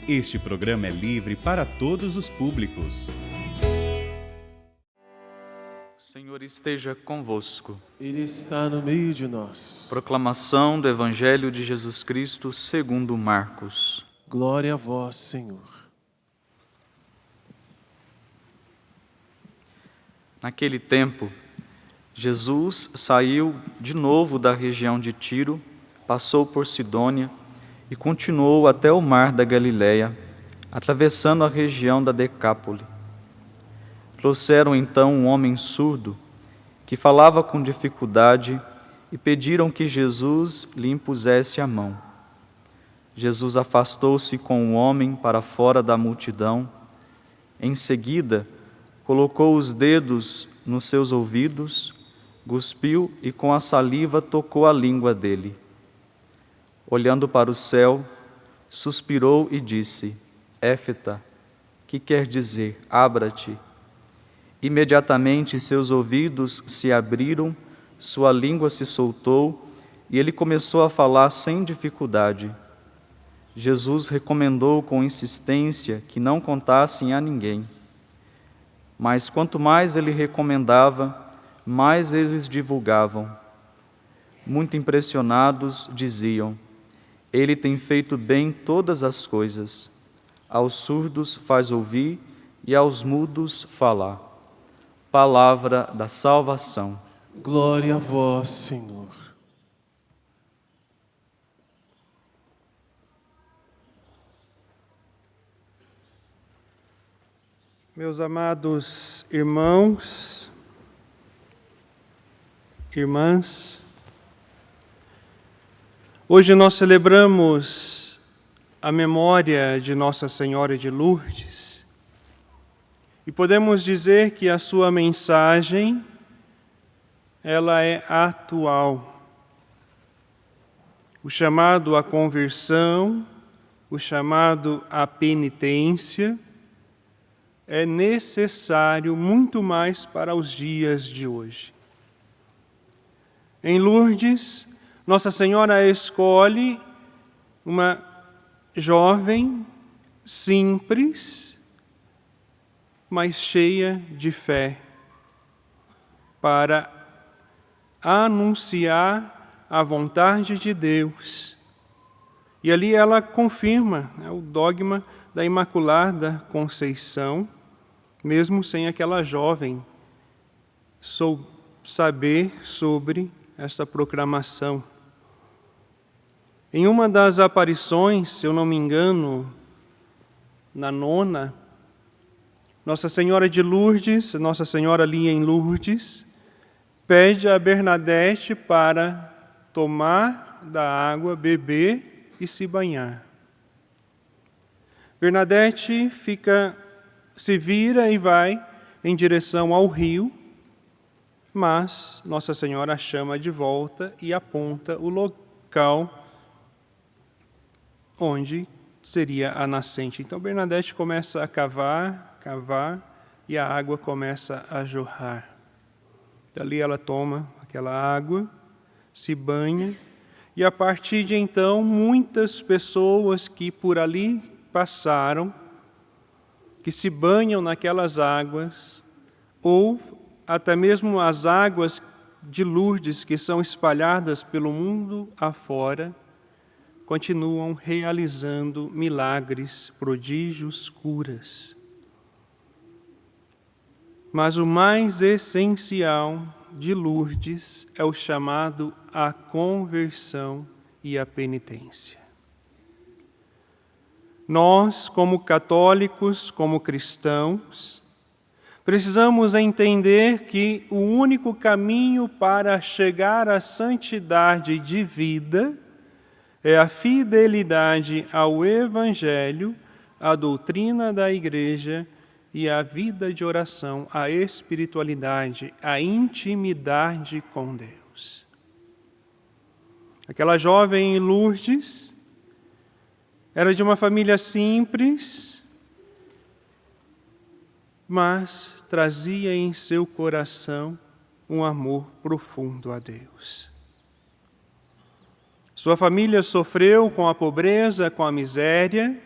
Este programa é livre para todos os públicos. O Senhor esteja convosco. Ele está no meio de nós. Proclamação do Evangelho de Jesus Cristo segundo Marcos. Glória a vós, Senhor. Naquele tempo, Jesus saiu de novo da região de Tiro, passou por Sidônia e continuou até o mar da Galileia, atravessando a região da Decápole. Trouxeram então um homem surdo, que falava com dificuldade, e pediram que Jesus lhe impusesse a mão. Jesus afastou-se com o homem para fora da multidão. Em seguida, colocou os dedos nos seus ouvidos, cuspiu e com a saliva tocou a língua dele. Olhando para o céu, suspirou e disse: Éfeta, que quer dizer, abra-te. Imediatamente seus ouvidos se abriram, sua língua se soltou e ele começou a falar sem dificuldade. Jesus recomendou com insistência que não contassem a ninguém. Mas quanto mais ele recomendava, mais eles divulgavam. Muito impressionados, diziam: Ele tem feito bem todas as coisas. Aos surdos faz ouvir e aos mudos falar. Palavra da salvação. Glória a vós, Senhor. Meus amados irmãos, irmãs, hoje nós celebramos a memória de Nossa Senhora de Lourdes e podemos dizer que a sua mensagem, ela é atual. O chamado à conversão, o chamado à penitência, é necessário muito mais para os dias de hoje. Em Lourdes, Nossa Senhora escolhe uma jovem, simples, mas cheia de fé, para anunciar a vontade de Deus. E ali ela confirma o dogma da Imaculada Conceição, mesmo sem aquela jovem saber sobre esta proclamação. Em uma das aparições, se eu não me engano, na 9ª, Nossa Senhora de Lourdes, Nossa Senhora ali em Lourdes, pede a Bernadette para tomar da água, beber e se banhar. Bernadette se vira e vai em direção ao rio, mas Nossa Senhora a chama de volta e aponta o local onde seria a nascente. Então Bernadette começa a cavar e a água começa a jorrar. Dali ela toma aquela água, se banha, e a partir de então muitas pessoas que por ali passaram, que se banham naquelas águas, ou até mesmo as águas de Lourdes que são espalhadas pelo mundo afora, continuam realizando milagres, prodígios, curas. Mas o mais essencial de Lourdes é o chamado à conversão e à penitência. Nós, como católicos, como cristãos, precisamos entender que o único caminho para chegar à santidade de vida é a fidelidade ao Evangelho, à doutrina da Igreja e à vida de oração, à espiritualidade, à intimidade com Deus. Aquela jovem em Lourdes era de uma família simples, mas trazia em seu coração um amor profundo a Deus. Sua família sofreu com a pobreza, com a miséria,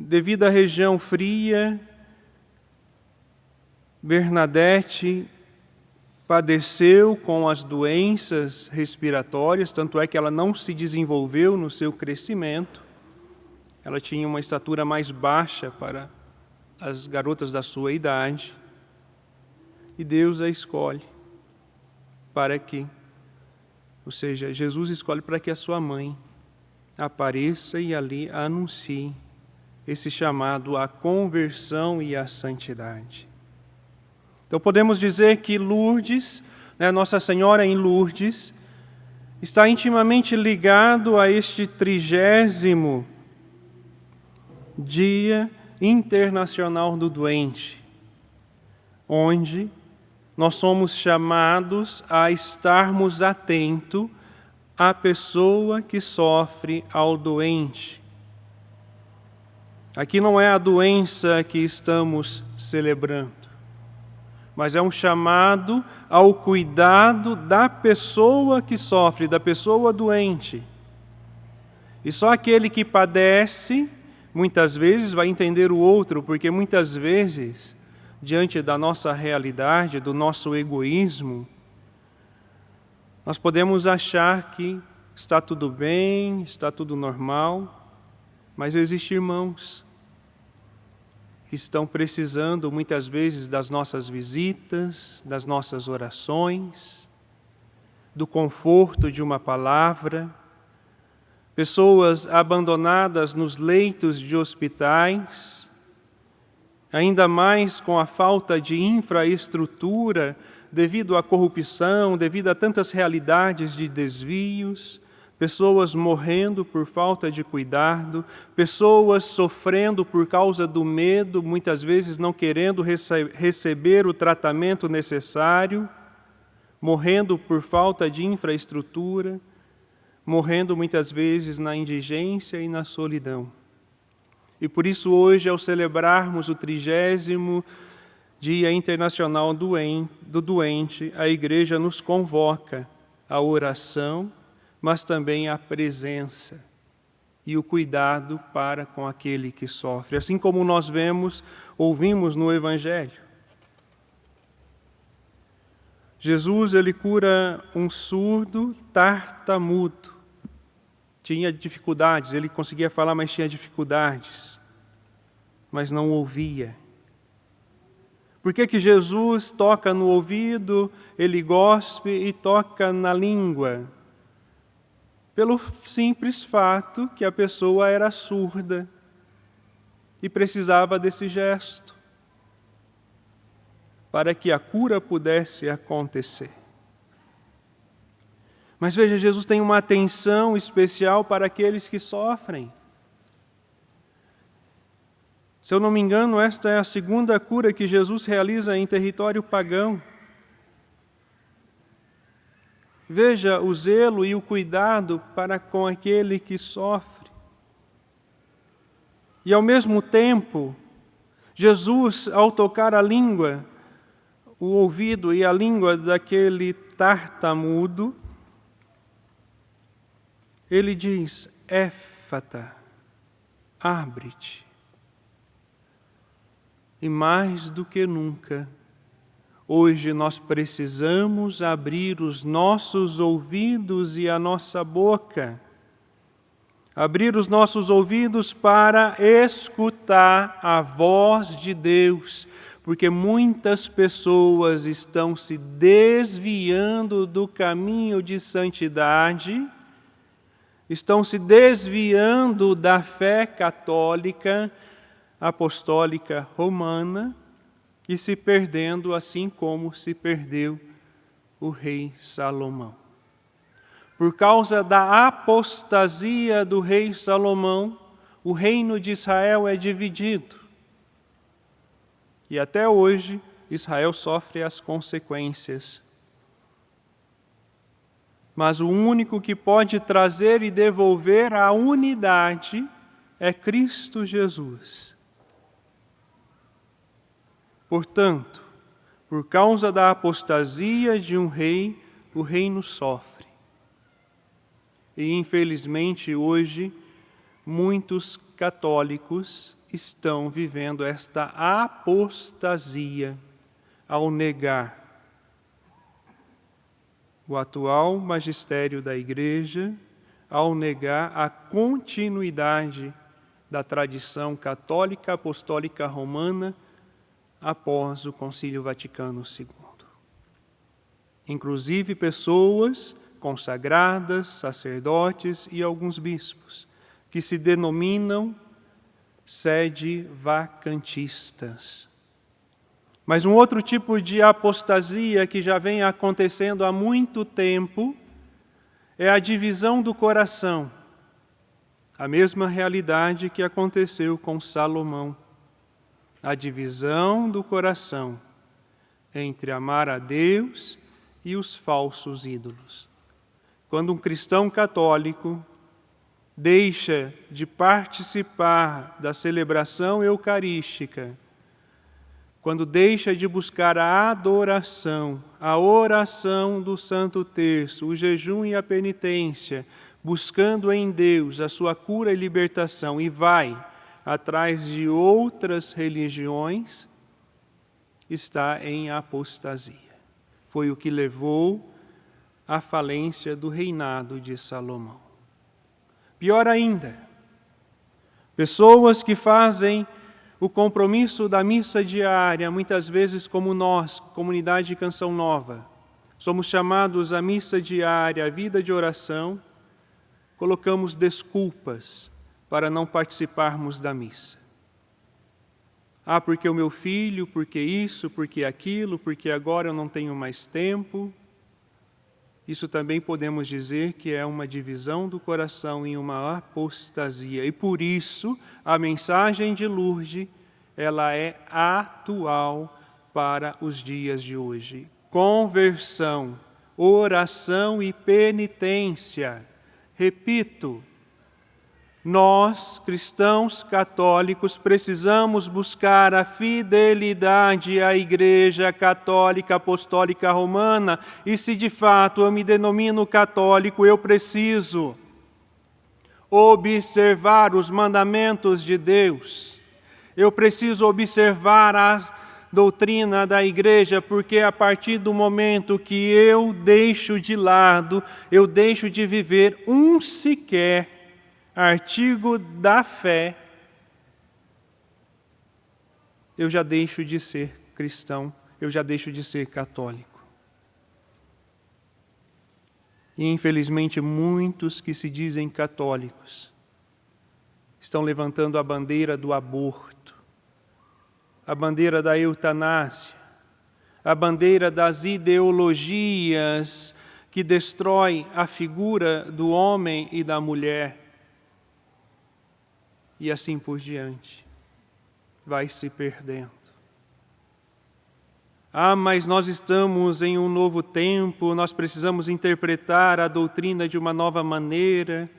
devido à região fria, Bernadette padeceu com as doenças respiratórias, tanto é que ela não se desenvolveu no seu crescimento. Ela tinha uma estatura mais baixa para as garotas da sua idade. E Deus a escolhe para que, ou seja, Jesus escolhe para que a sua mãe apareça e ali anuncie esse chamado à conversão e à santidade. Então podemos dizer que Lourdes, Nossa Senhora em Lourdes, está intimamente ligado a este 30º Dia Internacional do Doente, onde nós somos chamados a estarmos atentos à pessoa que sofre ao doente. Aqui não é a doença que estamos celebrando, mas é um chamado ao cuidado da pessoa que sofre, da pessoa doente. E só aquele que padece, muitas vezes, vai entender o outro, porque muitas vezes, diante da nossa realidade, do nosso egoísmo, nós podemos achar que está tudo bem, está tudo normal, mas existem irmãos que estão precisando muitas vezes das nossas visitas, das nossas orações, do conforto de uma palavra, pessoas abandonadas nos leitos de hospitais, ainda mais com a falta de infraestrutura devido à corrupção, devido a tantas realidades de desvios, pessoas morrendo por falta de cuidado, pessoas sofrendo por causa do medo, muitas vezes não querendo receber o tratamento necessário, morrendo por falta de infraestrutura, morrendo muitas vezes na indigência e na solidão. E por isso hoje, ao celebrarmos o 30º Dia Internacional do Doente, a Igreja nos convoca à oração, mas também à presença e o cuidado para com aquele que sofre. Assim como nós ouvimos no Evangelho. Jesus, ele cura um surdo tartamudo. Tinha dificuldades, ele conseguia falar, mas tinha dificuldades. Mas não ouvia. Por que Jesus toca no ouvido, ele gospe e toca na língua? Pelo simples fato que a pessoa era surda e precisava desse gesto para que a cura pudesse acontecer. Mas veja, Jesus tem uma atenção especial para aqueles que sofrem. Se eu não me engano, esta é a segunda cura que Jesus realiza em território pagão. Veja o zelo e o cuidado para com aquele que sofre. E ao mesmo tempo, Jesus, ao tocar a língua, o ouvido e a língua daquele tartamudo, ele diz, éfata, abre-te. E mais do que nunca, hoje nós precisamos abrir os nossos ouvidos e a nossa boca. Abrir os nossos ouvidos para escutar a voz de Deus, porque muitas pessoas estão se desviando do caminho de santidade, estão se desviando da fé católica, apostólica romana, e se perdendo assim como se perdeu o rei Salomão. Por causa da apostasia do rei Salomão, o reino de Israel é dividido. E até hoje, Israel sofre as consequências. Mas o único que pode trazer e devolver a unidade é Cristo Jesus. Portanto, por causa da apostasia de um rei, o reino sofre. E, infelizmente, hoje, muitos católicos estão vivendo esta apostasia ao negar o atual magistério da Igreja, ao negar a continuidade da tradição católica apostólica romana após o Concílio Vaticano II. Inclusive pessoas consagradas, sacerdotes e alguns bispos, que se denominam sede-vacantistas. Mas um outro tipo de apostasia que já vem acontecendo há muito tempo é a divisão do coração. A mesma realidade que aconteceu com Salomão. A divisão do coração entre amar a Deus e os falsos ídolos. Quando um cristão católico deixa de participar da celebração eucarística, quando deixa de buscar a adoração, a oração do Santo Terço, o jejum e a penitência, buscando em Deus a sua cura e libertação, e vai atrás de outras religiões, está em apostasia. Foi o que levou à falência do reinado de Salomão. Pior ainda, pessoas que fazem o compromisso da missa diária, muitas vezes como nós, comunidade Canção Nova, somos chamados à missa diária, à vida de oração, colocamos desculpas para não participarmos da missa. Ah, porque o meu filho, porque isso, porque aquilo, porque agora eu não tenho mais tempo. Isso também podemos dizer que é uma divisão do coração em uma apostasia. E por isso, a mensagem de Lourdes, ela é atual para os dias de hoje. Conversão, oração e penitência. Repito, nós, cristãos católicos, precisamos buscar a fidelidade à Igreja Católica Apostólica Romana, e se de fato eu me denomino católico, eu preciso observar os mandamentos de Deus. Eu preciso observar a doutrina da Igreja, porque a partir do momento que eu deixo de lado, eu deixo de viver um sequer artigo da fé, eu já deixo de ser cristão, eu já deixo de ser católico. E infelizmente muitos que se dizem católicos estão levantando a bandeira do aborto, a bandeira da eutanásia, a bandeira das ideologias que destroem a figura do homem e da mulher. E assim por diante, vai se perdendo. Ah, mas nós estamos em um novo tempo, nós precisamos interpretar a doutrina de uma nova maneira.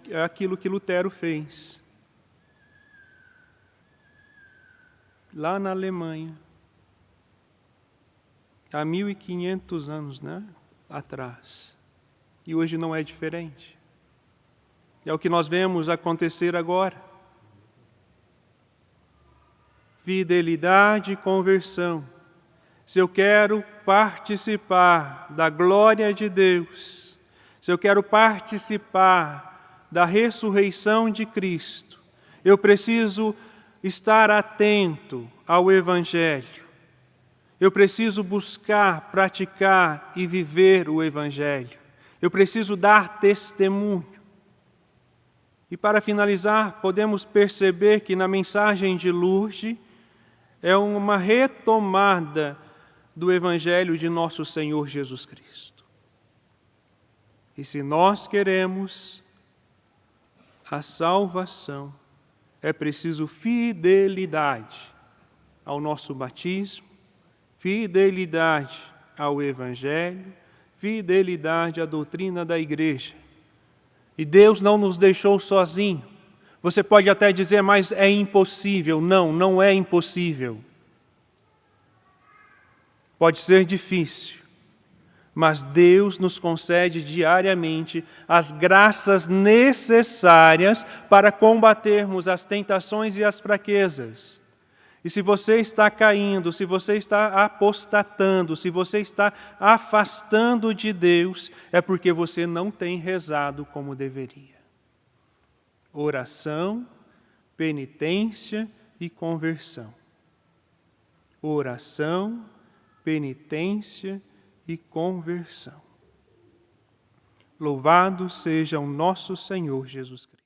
É aquilo que Lutero fez. Lá na Alemanha, há 1500 anos, atrás. E hoje não é diferente. É o que nós vemos acontecer agora. Fidelidade e conversão. Se eu quero participar da glória de Deus, se eu quero participar da ressurreição de Cristo, eu preciso estar atento ao Evangelho. Eu preciso buscar, praticar e viver o Evangelho. Eu preciso dar testemunho. E para finalizar, podemos perceber que na mensagem de Lourdes é uma retomada do Evangelho de nosso Senhor Jesus Cristo. E se nós queremos a salvação, é preciso fidelidade ao nosso batismo, fidelidade ao Evangelho, fidelidade à doutrina da Igreja. E Deus não nos deixou sozinho. Você pode até dizer, mas é impossível. Não, não é impossível. Pode ser difícil, Mas Deus nos concede diariamente as graças necessárias para combatermos as tentações e as fraquezas. E se você está caindo, se você está apostatando, se você está afastando de Deus, é porque você não tem rezado como deveria. Oração, penitência e conversão. Oração, penitência e conversão. Louvado seja o nosso Senhor Jesus Cristo.